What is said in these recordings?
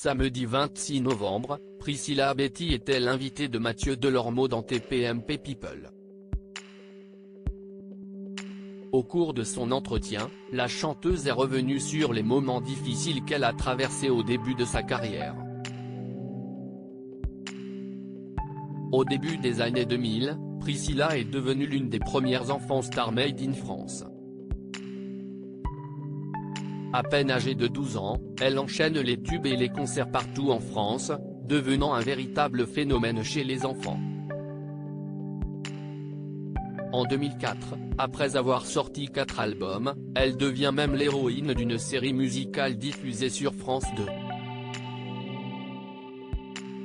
Samedi 26 novembre, Priscilla Betty était l'invitée de Mathieu Delormeau dans TPMP People. Au cours de son entretien, la chanteuse est revenue sur les moments difficiles qu'elle a traversés au début de sa carrière. Au début des années 2000, Priscilla est devenue l'une des premières enfants stars made in France. À peine âgée de 12 ans, elle enchaîne les tubes et les concerts partout en France, devenant un véritable phénomène chez les enfants. En 2004, après avoir sorti 4 albums, elle devient même l'héroïne d'une série musicale diffusée sur France 2.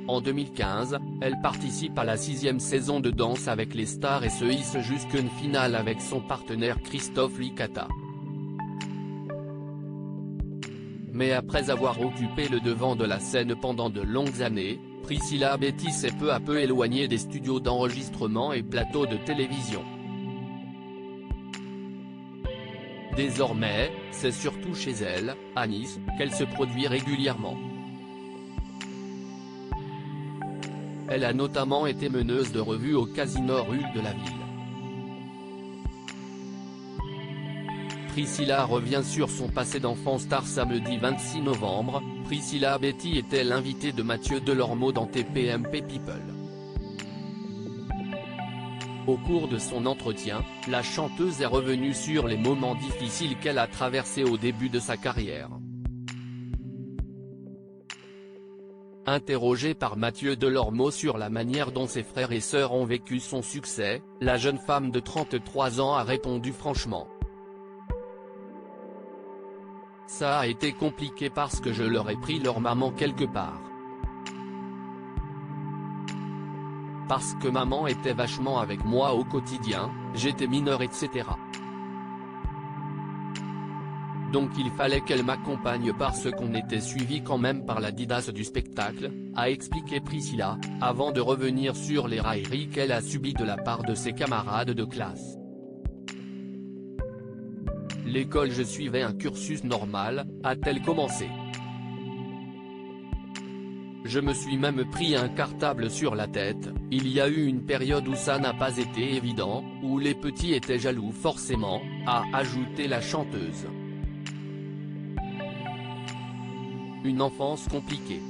En 2015, elle participe à la 6e saison de Danse avec les stars et se hisse jusqu'à une finale avec son partenaire Christophe Licata. Mais après avoir occupé le devant de la scène pendant de longues années, Priscilla Betty s'est peu à peu éloignée des studios d'enregistrement et plateaux de télévision. Désormais, c'est surtout chez elle, à Nice, qu'elle se produit régulièrement. Elle a notamment été meneuse de revue au Casino Rue de la Ville. Priscilla revient sur son passé d'enfant star samedi 26 novembre, Priscilla Betty était l'invitée de Mathieu Delormeau dans TPMP People. Au cours de son entretien, la chanteuse est revenue sur les moments difficiles qu'elle a traversés au début de sa carrière. Interrogée par Mathieu Delormeau sur la manière dont ses frères et sœurs ont vécu son succès, la jeune femme de 33 ans a répondu franchement. Ça a été compliqué parce que je leur ai pris leur maman quelque part. Parce que maman était vachement avec moi au quotidien, j'étais mineure etc. Donc il fallait qu'elle m'accompagne parce qu'on était suivi quand même par la didasse du spectacle, a expliqué Priscilla, avant de revenir sur les railleries qu'elle a subies de la part de ses camarades de classe. L'école, je suivais un cursus normal, a-t-elle commencé. Je me suis même pris un cartable sur la tête, il y a eu une période où ça n'a pas été évident, où les petits étaient jaloux forcément, a ajouté la chanteuse. Une enfance compliquée.